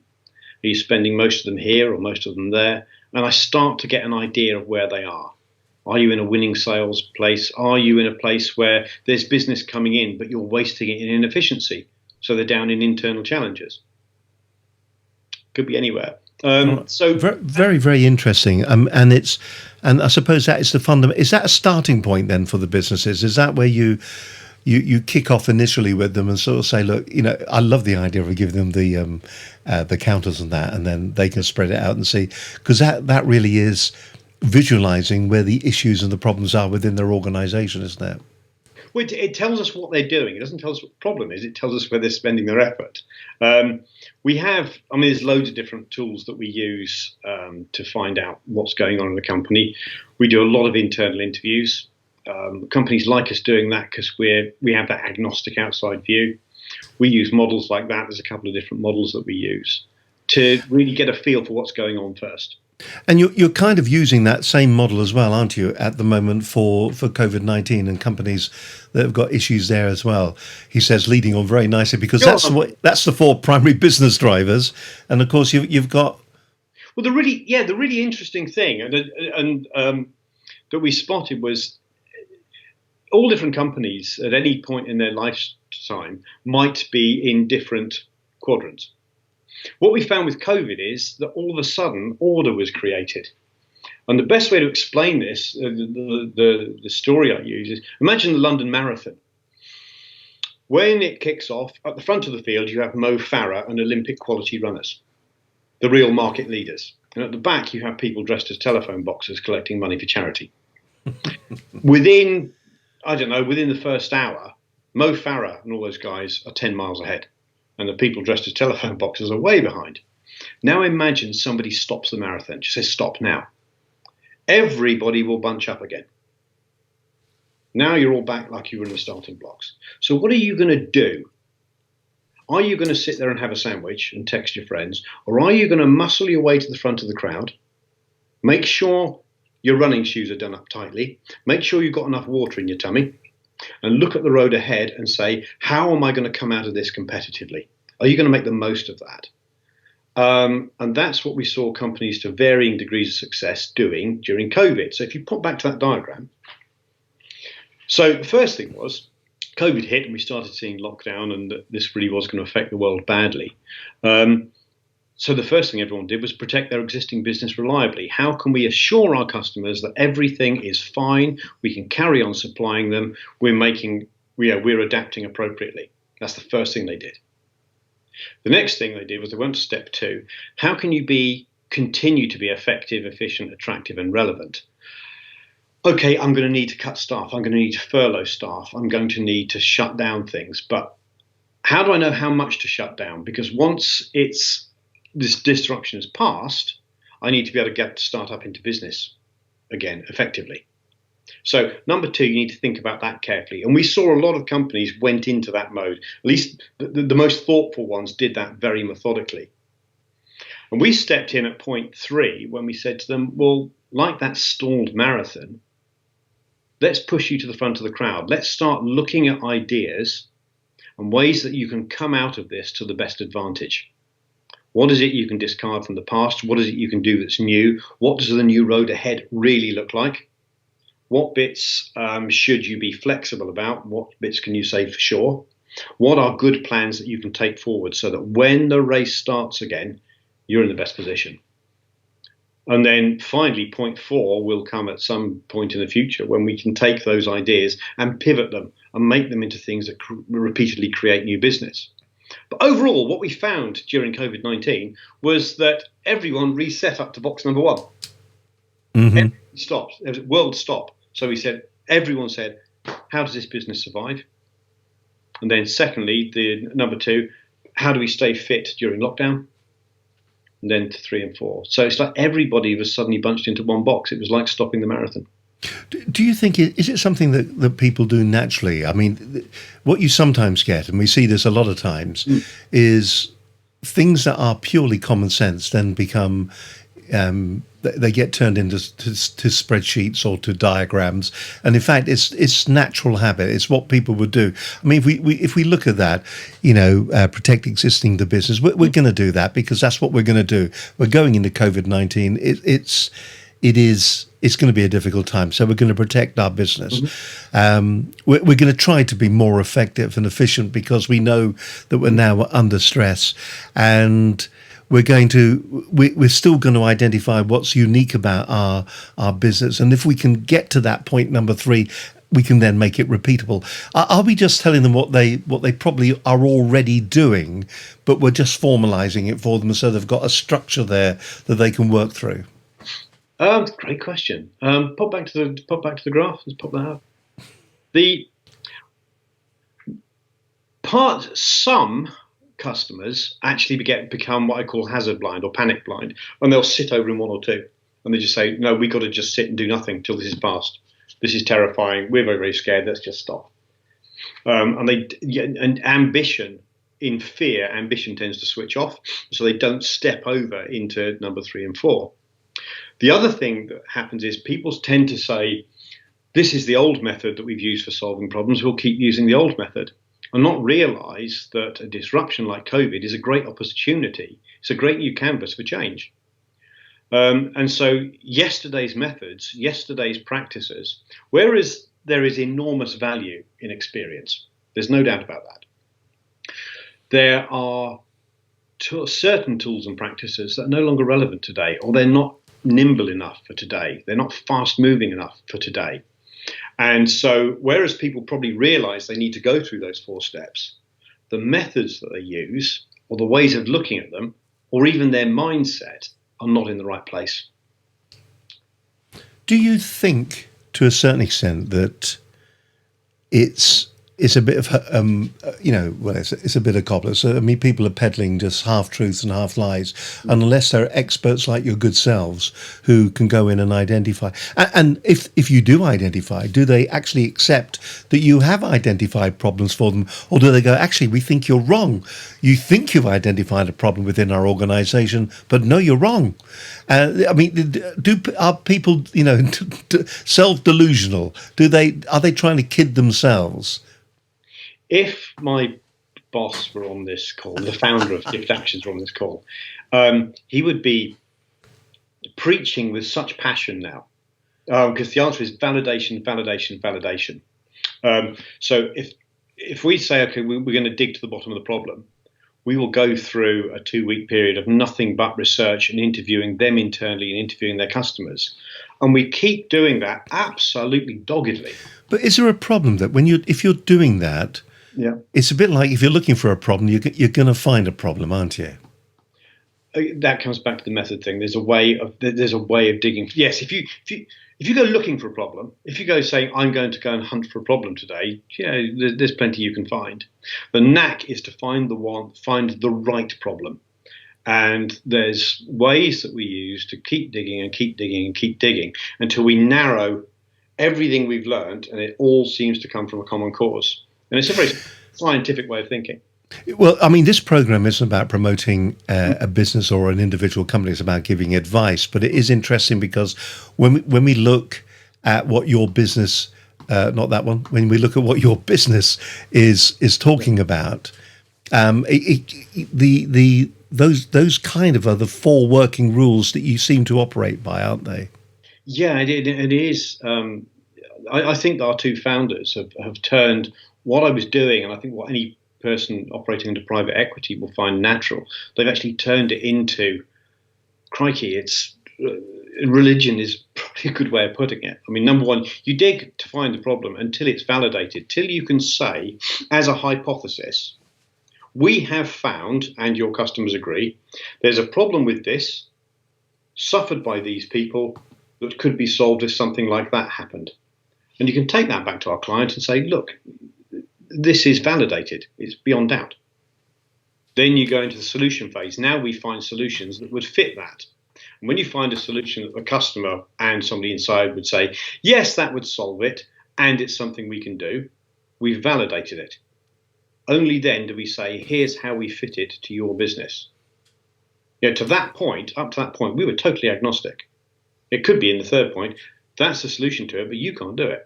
Are you spending most of them here or most of them there? And I start to get an idea of where they are. Are you in a winning sales place? Are you in a place where there's business coming in, but you're wasting it in inefficiency? So they're down in internal challenges. Could be anywhere. So very, very interesting. And I suppose that is the fundamental. Is that a starting point then for the businesses? Is that where you kick off initially with them and sort of say, look, I love the idea of giving them the counters and that, and then they can spread it out and see, because that really is visualizing where the issues and the problems are within their organization, isn't it? Well, it tells us what they're doing. It doesn't tell us what the problem is. It tells us where they're spending their effort. There's loads of different tools that we use to find out what's going on in the company. We do a lot of internal interviews. Companies like us doing that because we have that agnostic outside view. We use models like that. There's a couple of different models that we use to really get a feel for what's going on first. And you're kind of using that same model as well, aren't you, at the moment for COVID-19 and companies that have got issues there as well? He says, leading on very nicely, because that's the four primary business drivers, and of course you've got. Well, the really interesting thing, and that we spotted was all different companies at any point in their lifetime might be in different quadrants. What we found with COVID is that all of a sudden order was created. And the best way to explain this, the story I use is, imagine the London Marathon. When it kicks off, at the front of the field, you have Mo Farah and Olympic quality runners, the real market leaders. And at the back, you have people dressed as telephone boxes collecting money for charity. Within the first hour, Mo Farah and all those guys are 10 miles ahead. And the people dressed as telephone boxes are way behind. Now imagine somebody stops the marathon, just says stop now. Everybody will bunch up again. Now you're all back like you were in the starting blocks. So what are you going to do? Are you going to sit there and have a sandwich and text your friends? Or are you going to muscle your way to the front of the crowd? Make sure your running shoes are done up tightly. Make sure you've got enough water in your tummy. And look at the road ahead and say, how am I going to come out of this competitively? Are you going to make the most of that? And that's what we saw companies to varying degrees of success doing during COVID. So if you pop back to that diagram, So the first thing was COVID hit and we started seeing lockdown and that this really was going to affect the world badly. So the first thing everyone did was protect their existing business reliably. How can we assure our customers that everything is fine? We can carry on supplying them. We're adapting appropriately. That's the first thing they did. The next thing they did was they went to step 2. How can you continue to be effective, efficient, attractive, and relevant? Okay, I'm going to need to cut staff. I'm going to need to furlough staff. I'm going to need to shut down things. But how do I know how much to shut down? Because once this disruption has passed, I need to be able to get the startup into business again effectively. So number 2, you need to think about that carefully. And we saw a lot of companies went into that mode. At least the most thoughtful ones did that very methodically. And we stepped in at point 3 when we said to them, well, like that stalled marathon, let's push you to the front of the crowd. Let's start looking at ideas and ways that you can come out of this to the best advantage. What is it you can discard from the past? What is it you can do that's new? What does the new road ahead really look like? What bits should you be flexible about? What bits can you say for sure? What are good plans that you can take forward so that when the race starts again, you're in the best position? And then finally, point 4 will come at some point in the future when we can take those ideas and pivot them and make them into things that repeatedly create new business. But overall, what we found during COVID-19 was that everyone reset up to box number 1. Mm-hmm. Stopped. There was a world stop. So everyone said, how does this business survive? And then secondly, the number 2, how do we stay fit during lockdown? And then to 3 and 4. So it's like everybody was suddenly bunched into one box. It was like stopping the marathon. Do you think, is it something that people do naturally? I mean, what you sometimes get, and we see this a lot of times, is things that are purely common sense then become, they get turned into to spreadsheets or to diagrams. And in fact, it's natural habit. It's what people would do. I mean, if we look at that, protect existing the business, we're going to do that because that's what we're going to do. We're going into COVID-19. It's going to be a difficult time. So we're going to protect our business. Mm-hmm. We're going to try to be more effective and efficient because we know that we're now under stress, and we're still going to identify what's unique about our business. And if we can get to that point number 3, we can then make it repeatable. Are we just telling them what they probably are already doing, but we're just formalizing it for them so they've got a structure there that they can work through? Great question. Pop back to the graph. Let's pop that up. Some customers actually become what I call hazard blind or panic blind, and they'll sit over in 1 or 2, and they just say, "No, we got to just sit and do nothing till this is past. This is terrifying. We're very, very scared. Let's just stop." And ambition. In fear, ambition tends to switch off, so they don't step over into number 3 and 4. The other thing that happens is people tend to say, this is the old method that we've used for solving problems, we'll keep using the old method, and not realize that a disruption like COVID is a great opportunity. It's a great new canvas for change. And so yesterday's methods, yesterday's practices, whereas there is enormous value in experience, there's no doubt about that, there are certain tools and practices that are no longer relevant today, or they're not nimble enough for today. They're not fast moving enough for today. And so whereas people probably realize they need to go through those 4 steps, the methods that they use or the ways of looking at them or even their mindset are not in the right place. Do you think to a certain extent that it's a bit of, it's a bit of cobbler. So, I mean, people are peddling just half truths and half lies, unless they're experts like your good selves who can go in and identify. And if you do identify, do they actually accept that you have identified problems for them? Or do they go, actually, we think you're wrong. You think you've identified a problem within our organization, but no, you're wrong. I mean, are people, self-delusional? Are they trying to kid themselves? If my boss were on this call, the founder of Gift Actions were on this call, he would be preaching with such passion now, because the answer is validation, validation, validation. So if we say, okay, we're going to dig to the bottom of the problem, we will go through a 2-week period of nothing but research and interviewing them internally and interviewing their customers. And we keep doing that absolutely doggedly. But is there a problem that if you're doing that, yeah, it's a bit like if you're looking for a problem, you're going to find a problem, aren't you? That comes back to the method thing. There's a way of digging. Yes, if you go looking for a problem, if you go saying I'm going to go and hunt for a problem today, yeah, there's plenty you can find. The knack is to find the right problem, and there's ways that we use to keep digging and keep digging and keep digging until we narrow everything we've learned, and it all seems to come from a common cause. And it's a very scientific way of thinking. Well, I mean, this program isn't about promoting a business or an individual company. It's about giving advice. But it is interesting because when we look at what your business, not that one, when we look at what your business is talking about, those kind of are the 4 working rules that you seem to operate by, aren't they? Yeah, it is. I think our 2 founders have turned what I was doing, and I think what any person operating under private equity will find natural. They've actually turned it into, crikey, it's religion is probably a good way of putting it. I mean, number one, you dig to find the problem until it's validated, till you can say, as a hypothesis, we have found, and your customers agree, there's a problem with this, suffered by these people, that could be solved if something like that happened. And you can take that back to our client and say, look, this is validated. It's beyond doubt. Then you go into the solution phase. Now we find solutions that would fit that. And when you find a solution that the customer and somebody inside would say, yes, that would solve it, and it's something we can do, we've validated it. Only then do we say, here's how we fit it to your business. Up to that point, we were totally agnostic. It could be in the 3rd point, that's the solution to it, but you can't do it.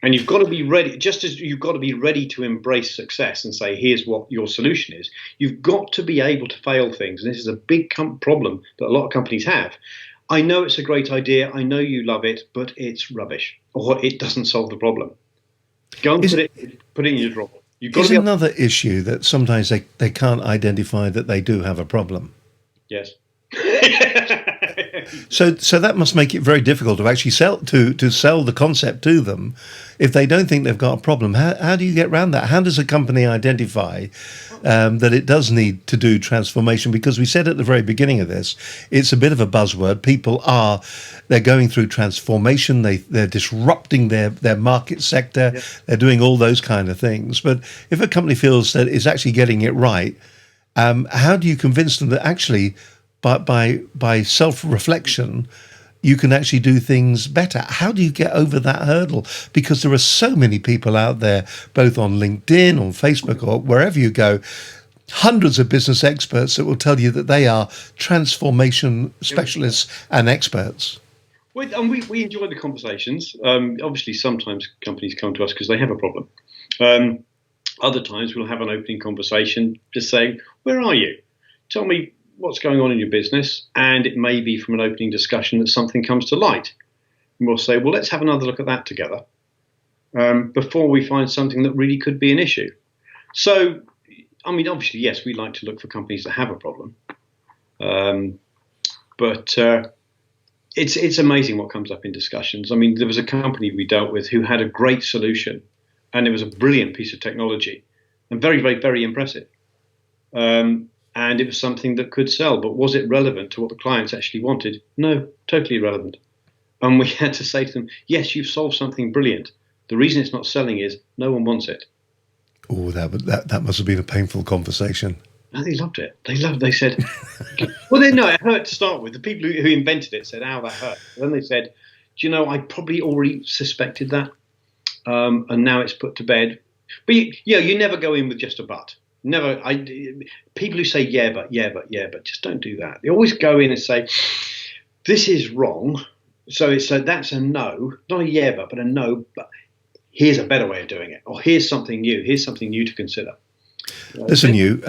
And you've got to be ready, just as you've got to be ready to embrace success and say, here's what your solution is. You've got to be able to fail things. And this is a big problem that a lot of companies have. I know it's a great idea. I know you love it, but it's rubbish, or it doesn't solve the problem. Go and put it in your drawer. Is another issue that sometimes they can't identify that they do have a problem? Yes. So that must make it very difficult to actually sell the concept to them if they don't think they've got a problem. How do you get around that? How does a company identify that it does need to do transformation? Because we said at the very beginning of this, it's a bit of a buzzword. They're going through transformation. They're disrupting their market sector. Yeah. They're doing all those kind of things. But if a company feels that it's actually getting it right, how do you convince them that actually by self-reflection, you can actually do things better? How do you get over that hurdle? Because there are so many people out there, both on LinkedIn, on Facebook, or wherever you go, hundreds of business experts that will tell you that they are transformation specialists and experts. Well, and we enjoy the conversations. Obviously, sometimes companies come to us because they have a problem. Other times we'll have an opening conversation just saying, where are you? Tell me what's going on in your business, and it may be from an opening discussion that something comes to light. And we'll say, well, let's have another look at that together before we find something that really could be an issue. So, I mean, obviously, yes, we like to look for companies that have a problem. But it's amazing what comes up in discussions. I mean, there was a company we dealt with who had a great solution, and it was a brilliant piece of technology and very, very, very impressive. And it was something that could sell, but was it relevant to what the clients actually wanted? No, totally irrelevant. And we had to say to them, yes, you've solved something brilliant. The reason it's not selling is no one wants it. Oh, that must have been a painful conversation. No, they loved it. They said, well, it hurt to start with. The people who invented it said, ow, that hurt. And then they said, do you know, I probably already suspected that. And now it's put to bed. But you never go in with just a but. Never. People who say yeah, but just don't do that. They always go in and say, this is wrong. So that's a no, not a yeah, but a no. But here's a better way of doing it, or here's something new. Here's something new to consider. Listen, you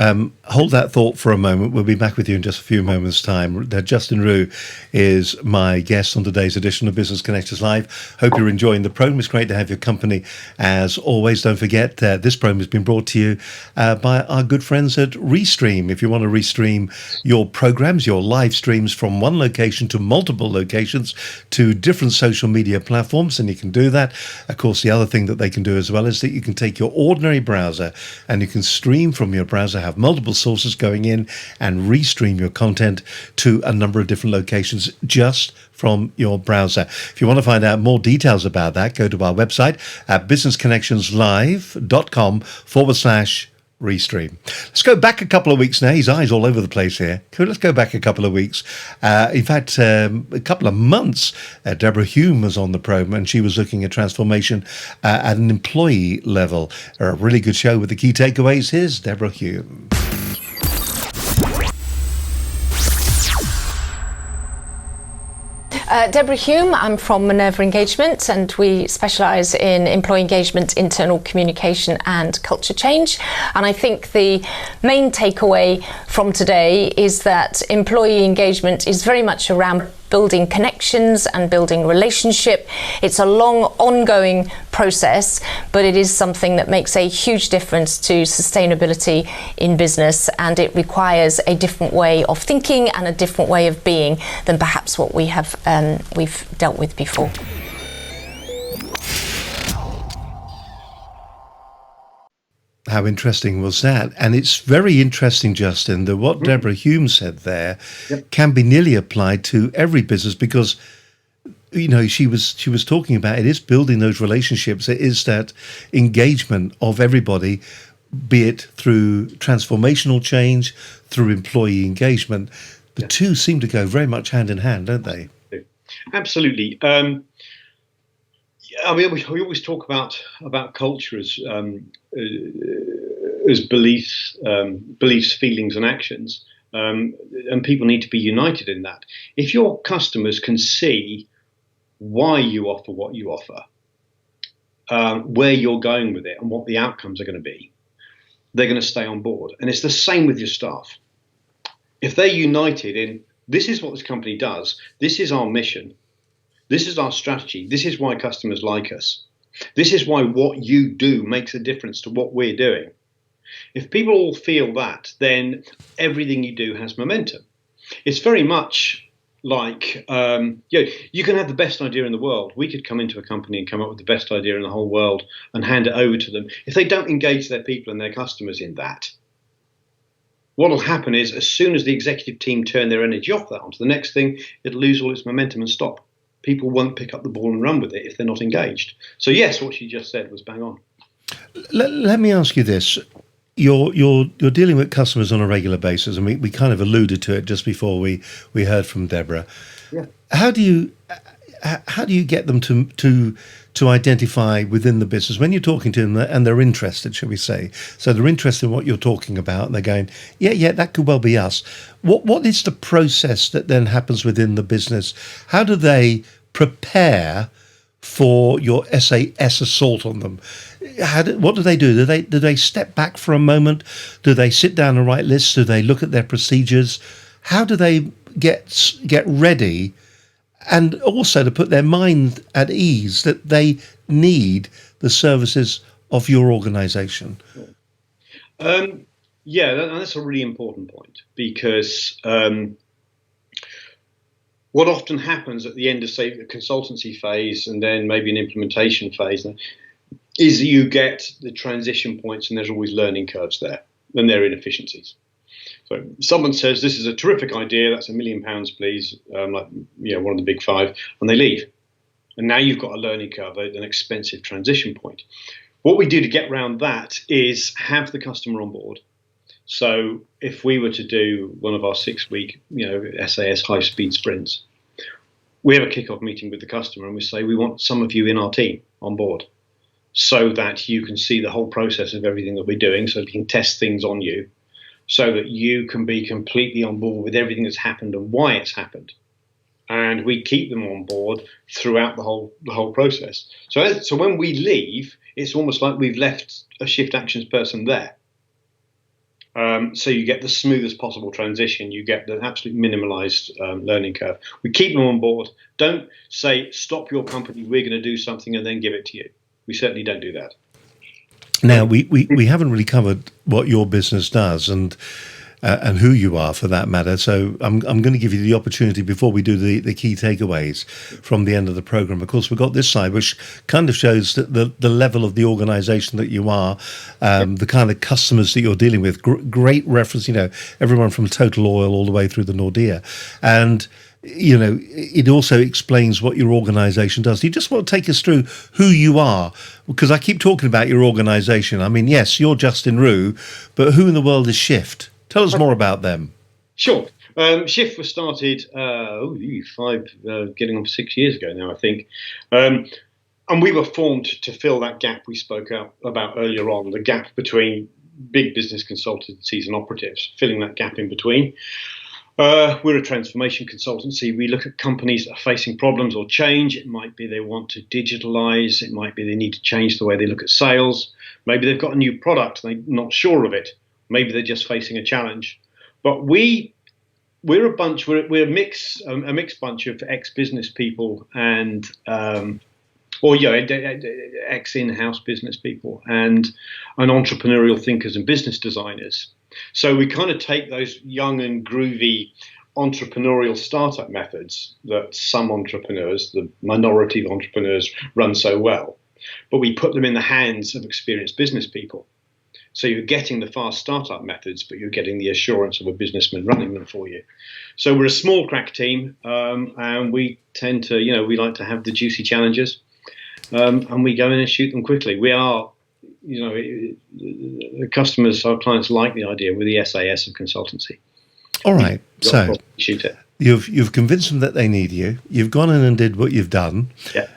hold that thought for a moment. We'll be back with you in just a few moments' time. Justin Rue is my guest on today's edition of Business Connectors Live. Hope you're enjoying the program. It's great to have your company. As always, don't forget this program has been brought to you by our good friends at Restream. If you want to restream your programs, your live streams from one location to multiple locations to different social media platforms, then you can do that. Of course, the other thing that they can do as well is that you can take your ordinary browser and you can stream from your browser, have multiple sources going in and restream your content to a number of different locations just from your browser. If you want to find out more details about that, go to our website at businessconnectionslive.com/Restream. Let's go back a couple of weeks now. His eyes all over the place here. Let's go back a couple of weeks. In fact, a couple of months, Deborah Hume was on the program and she was looking at transformation at an employee level. A really good show with the key takeaways. Here's Deborah Hume. Deborah Hume, I'm from Minerva Engagement and we specialise in employee engagement, internal communication and culture change. And I think the main takeaway from today is that employee engagement is very much around building connections and building relationship. It's a long, ongoing process, but it is something that makes a huge difference to sustainability in business, and it requires a different way of thinking and a different way of being than perhaps what we've dealt with before. How interesting was that? And it's very interesting, Justin, that what Deborah Hume said there can be nearly applied to every business because, you know, she was talking about it is building those relationships. It is that engagement of everybody, be it through transformational change, through employee engagement. The two seem to go very much hand in hand, don't they? Absolutely. I mean, we always talk about culture as beliefs, feelings, and actions, and people need to be united in that. If your customers can see why you offer what you offer, where you're going with it, and what the outcomes are going to be, they're going to stay on board. And it's the same with your staff. If they're united in this is what this company does, this is our mission, this is our strategy, this is why customers like us, this is why what you do makes a difference to what we're doing. If people all feel that, then everything you do has momentum. It's very much like, you can have the best idea in the world. We could come into a company and come up with the best idea in the whole world and hand it over to them. If they don't engage their people and their customers in that, what will happen is as soon as the executive team turn their energy off that onto the next thing, it'll lose all its momentum and stop. People won't pick up the ball and run with it if they're not engaged. So yes, what she just said was bang on. Let me ask you this. You're dealing with customers on a regular basis, and we kind of alluded to it just before we heard from Deborah. Yeah. How do you get them to identify within the business when you're talking to them and they're interested, shall we say? So they're interested in what you're talking about, and they're going, yeah, that could well be us. What is the process that then happens within the business? How do they prepare for your SAS assault on them? What do they do? Do they step back for a moment? Do they sit down and write lists? Do they look at their procedures? How do they get ready, and also to put their mind at ease that they need the services of your organisation? That's a really important point, because what often happens at the end of, say, the consultancy phase and then maybe an implementation phase is you get the transition points, and there's always learning curves there, and there are inefficiencies. So someone says, this is a terrific idea, that's £1 million, please, one of the big five, and they leave. And now you've got a learning curve, an expensive transition point. What we do to get around that is have the customer on board. So if we were to do one of our 6-week, SAS high-speed sprints, we have a kick-off meeting with the customer and we say, we want some of you in our team on board so that you can see the whole process of everything that we're doing, so we can test things on you, so that you can be completely on board with everything that's happened and why it's happened. And we keep them on board throughout the whole process. So when we leave, it's almost like we've left a shift actions person there. So you get the smoothest possible transition. You get the absolute minimalized learning curve. We keep them on board. Don't say, stop your company, we're going to do something and then give it to you. We certainly don't do that. Now, we haven't really covered what your business does and who you are for that matter. So I'm going to give you the opportunity before we do the key takeaways from the end of the program. Of course, we've got this side, which kind of shows that the level of the organization that you are, the kind of customers that you're dealing with. Great reference, everyone from Total Oil all the way through the Nordea. And it also explains what your organization does. Do you just want to take us through who you are? Because I keep talking about your organization. I mean, yes, you're Justin Rue, but who in the world is Shift? Tell us more about them. Sure. Shift was started getting on 6 years ago now, I think. And we were formed to fill that gap we spoke about earlier on, the gap between big business consultancies and operatives, filling that gap in between. We're a transformation consultancy. We look at companies that are facing problems or change. It might be they want to digitalize. It might be they need to change the way they look at sales. Maybe they've got a new product and they're not sure of it. Maybe they're just facing a challenge. But we're a mixed bunch of ex-business people and ex-in-house business people and entrepreneurial thinkers and business designers. So we kind of take those young and groovy entrepreneurial startup methods that some entrepreneurs, the minority of entrepreneurs, run so well, but we put them in the hands of experienced business people. So you're getting the fast startup methods, but you're getting the assurance of a businessman running them for you. So we're a small crack team, and we tend to, we like to have the juicy challenges, and we go in and shoot them quickly. We are, the customers, our clients like the idea. We're the SAS of consultancy. All right. So shoot it. You've convinced them that they need you. You've gone in and did what you've done. Yeah.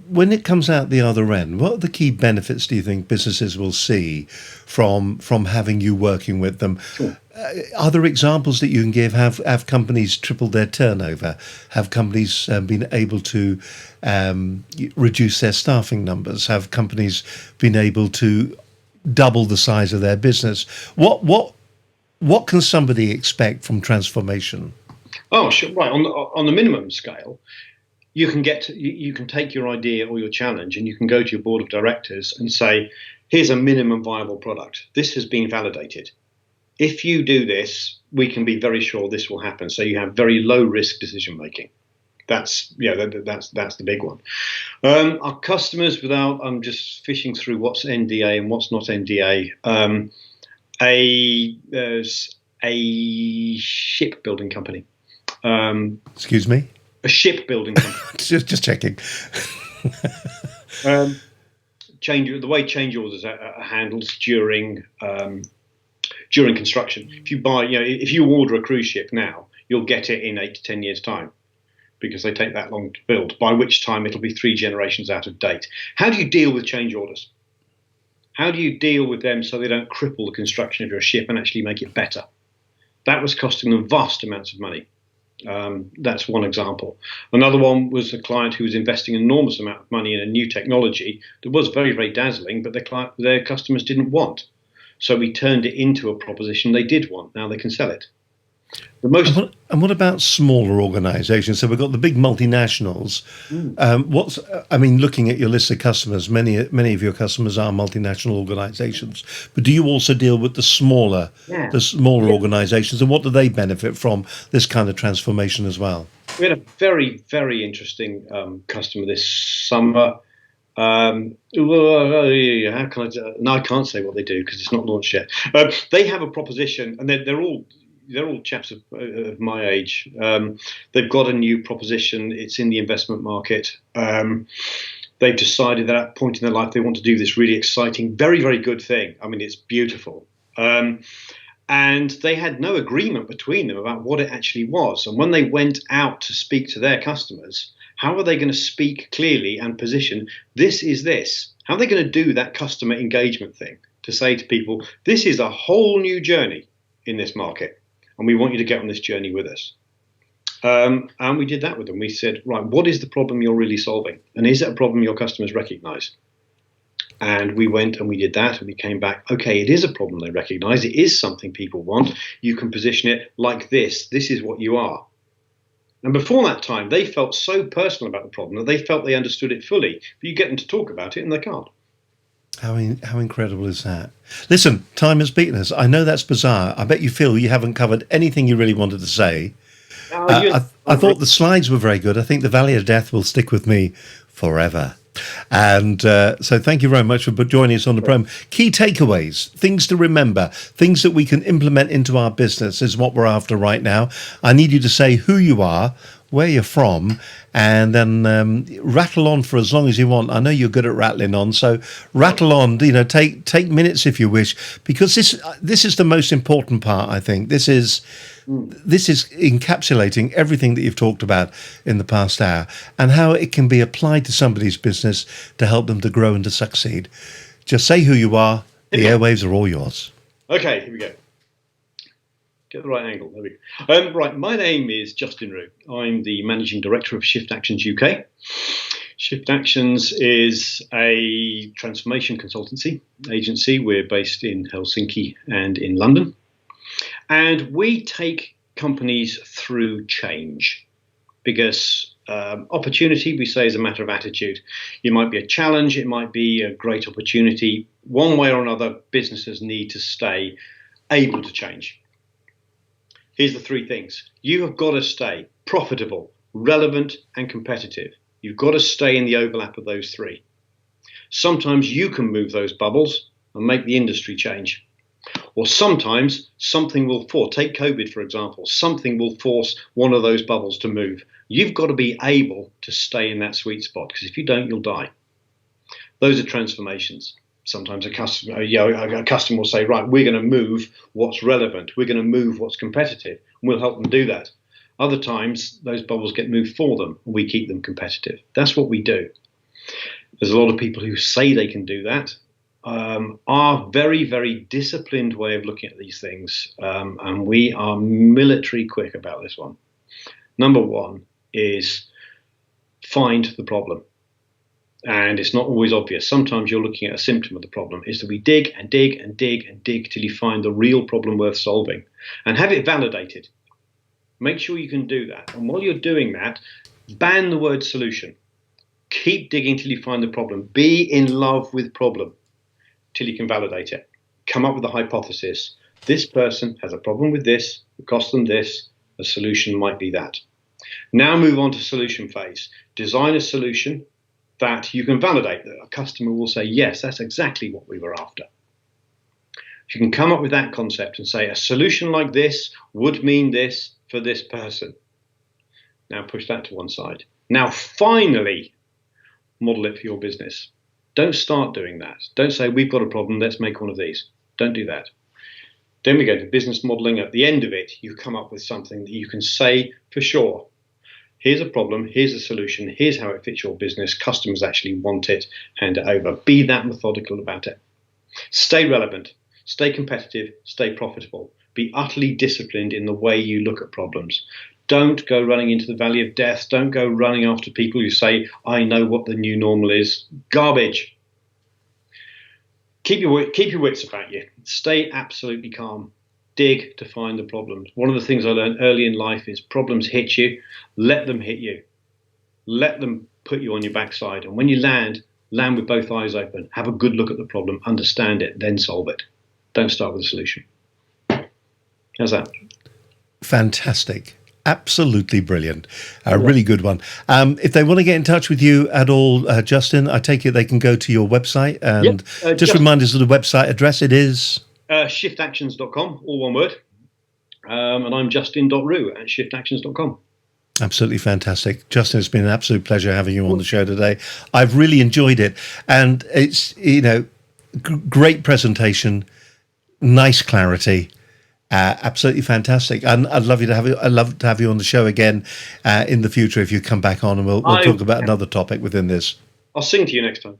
When it comes out the other end, what are the key benefits do you think businesses will see from having you working with them? Sure. Are there examples that you can give? Have companies tripled their turnover? Have companies been able to reduce their staffing numbers? Have companies been able to double the size of their business? What can somebody expect from transformation? Oh, sure. Right. On the minimum scale, you can take your idea or your challenge and you can go to your board of directors and say, here's a minimum viable product. This has been validated. If you do this, we can be very sure this will happen. So you have very low risk decision making. That's the big one. Our customers, I'm just fishing through what's NDA and what's not NDA. There's a shipbuilding company. Excuse me? A shipbuilding company. just checking. The way change orders are handled during construction. If you order a cruise ship now, you'll get it in 8 to 10 years' time because they take that long to build, by which time it'll be 3 generations out of date. How do you deal with change orders? How do you deal with them so they don't cripple the construction of your ship and actually make it better? That was costing them vast amounts of money. That's one example. Another one was a client who was investing an enormous amount of money in a new technology that was very, very dazzling, but their customers didn't want. So we turned it into a proposition they did want. Now they can sell it. And what about smaller organisations? So we've got the big multinationals. Looking at your list of customers, many of your customers are multinational organisations. But do you also deal with the smaller organisations? And what do they benefit from this kind of transformation as well? We had a very, very interesting customer this summer. How can I? No, I can't say what they do because it's not launched yet. They have a proposition, and they're all chaps of my age. They've got a new proposition. It's in the investment market. They've decided that at a point in their life they want to do this really exciting, very, very good thing. I mean, it's beautiful. And they had no agreement between them about what it actually was. And when they went out to speak to their customers, how are they going to speak clearly and position, this is this? How are they going to do that customer engagement thing to say to people, this is a whole new journey in this market, and we want you to get on this journey with us? And we did that with them. We said, right, what is the problem you're really solving? And is it a problem your customers recognize? And we went and we did that, and we came back. Okay, it is a problem they recognise. It is something people want. You can position it like this. This is what you are. And before that time, they felt so personal about the problem that they felt they understood it fully. But you get them to talk about it and they can't. How incredible is that? Listen, time has beaten us. I know that's bizarre. I bet you feel you haven't covered anything you really wanted to say. I thought the slides were very good. I think the Valley of Death will stick with me forever. And so thank you very much for joining us on the program. Key takeaways, things to remember, things that we can implement into our business is what we're after right now. I need you to say who you are, where you're from, and then rattle on for as long as you want. I know you're good at rattling on, so rattle on. Take minutes if you wish, because this is the most important part. I think this is encapsulating everything that you've talked about in the past hour, and how it can be applied to somebody's business to help them to grow and to succeed. Just say who you are. The airwaves are all yours. Okay, here we go. Get the right angle. There we go. Right, my name is Justin Rue. I'm the Managing Director of Shift Actions UK. Shift Actions is a transformation consultancy agency. We're based in Helsinki and in London. And we take companies through change, because opportunity, we say, is a matter of attitude. It might be a challenge. It might be a great opportunity. One way or another, businesses need to stay able to change. Here's the three things. You have got to stay profitable, relevant, and competitive. You've got to stay in the overlap of those three. Sometimes you can move those bubbles and make the industry change. Or sometimes something will force, take COVID for example, something will force one of those bubbles to move. You've got to be able to stay in that sweet spot, because if you don't, you'll die. Those are transformations. Sometimes a customer will say, right, we're going to move what's relevant. We're going to move what's competitive. And we'll help them do that. Other times, those bubbles get moved for them, and we keep them competitive. That's what we do. There's a lot of people who say they can do that. Our very, very disciplined way of looking at these things, and we are military quick about this one. Number one is find the problem. And it's not always obvious. Sometimes you're looking at a symptom of the problem. Is that we dig and dig and dig and dig till you find the real problem worth solving, and have it validated. Make sure you can do that. And while you're doing that, ban the word solution. Keep digging till you find the problem. Be in love with problem till you can validate it. Come up with a hypothesis. This person has a problem with this. It costs them this. A solution might be that. Now move on to solution phase. Design a solution that you can validate, that a customer will say, yes, that's exactly what we were after. If you can come up with that concept and say a solution like this would mean this for this person. Now push that to one side. Now finally model it for your business. Don't start doing that. Don't say, we've got a problem, let's make one of these. Don't do that. Then we go to business modeling. At the end of it, you come up with something that you can say for sure. Here's a problem, here's a solution, here's how it fits your business. Customers actually want it, hand it over. Be that methodical about it. Stay relevant, stay competitive, stay profitable. Be utterly disciplined in the way you look at problems. Don't go running into the valley of death. Don't go running after people who say, I know what the new normal is. Garbage. Keep your wits about you. Stay absolutely calm. Dig to find the problems. One of the things I learned early in life is problems hit you. Let them hit you. Let them put you on your backside. And when you land with both eyes open. Have a good look at the problem. Understand it. Then solve it. Don't start with a solution. How's that? Fantastic. Absolutely brilliant. A really good one. If they want to get in touch with you at all, Justin, I take it they can go to your website and just remind us of the website address. It is shiftactions.com, all one word. And I'm justin.rue at shiftactions.com. Absolutely fantastic. Justin, it's been an absolute pleasure having you on the show today. I've really enjoyed it. And it's, great presentation, nice clarity. Absolutely fantastic, and I'd love to have you on the show again in the future if you come back on, and we'll talk about another topic within this. I'll sing to you next time.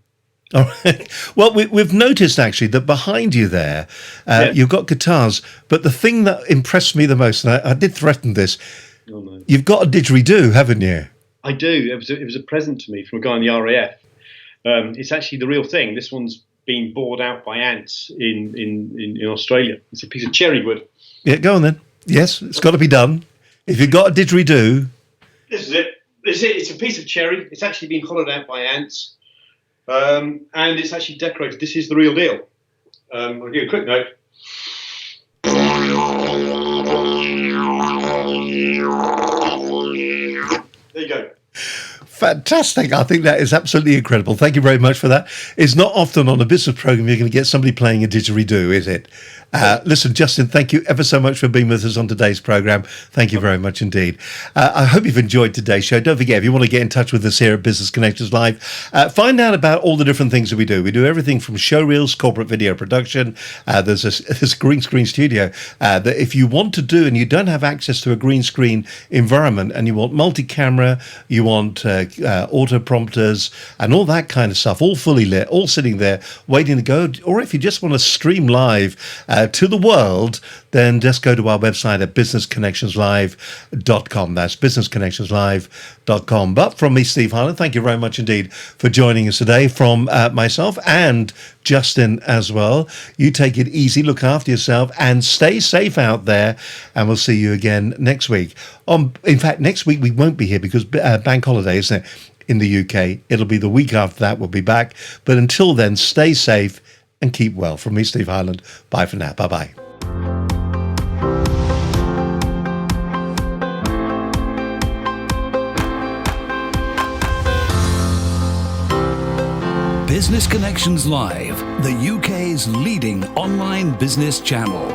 All right. Well, we've noticed actually that behind you there, you've got guitars, but the thing that impressed me the most, and I did threaten this, you've got a didgeridoo, haven't you? I do. It was a present to me from a guy in the RAF. It's actually the real thing. This one's been bored out by ants in Australia. It's a piece of cherry wood. Yeah, go on then. Yes, it's got to be done. If you've got a didgeridoo. This is it. It's a piece of cherry. It's actually been hollowed out by ants. And it's actually decorated. This is the real deal. I'll give you a quick note. There you go. Fantastic. I think that is absolutely incredible. Thank you very much for that. It's not often on a business program you're going to get somebody playing a didgeridoo, is it? Listen, Justin, thank you ever so much for being with us on today's program. Thank you very much indeed. I hope you've enjoyed today's show. Don't forget, if you want to get in touch with us here at Business Connections Live, find out about all the different things that we do. We do everything from show reels, corporate video production. There's a green screen studio that if you want to do and you don't have access to a green screen environment and you want multi-camera, you want auto prompters and all that kind of stuff, all fully lit, all sitting there waiting to go. Or if you just want to stream live to the world, then just go to our website at businessconnectionslive.com. That's businessconnectionslive.com. But from me, Steve Harland, thank you very much indeed for joining us today. From myself and Justin as well, you take it easy, look after yourself, and stay safe out there. And we'll see you again next week. In fact, next week we won't be here because bank holiday, isn't it, in the UK? It'll be the week after that we'll be back. But until then, stay safe and keep well. From me, Steve Harland, bye for now. Bye-bye. Business Connections Live, the UK's leading online business channel.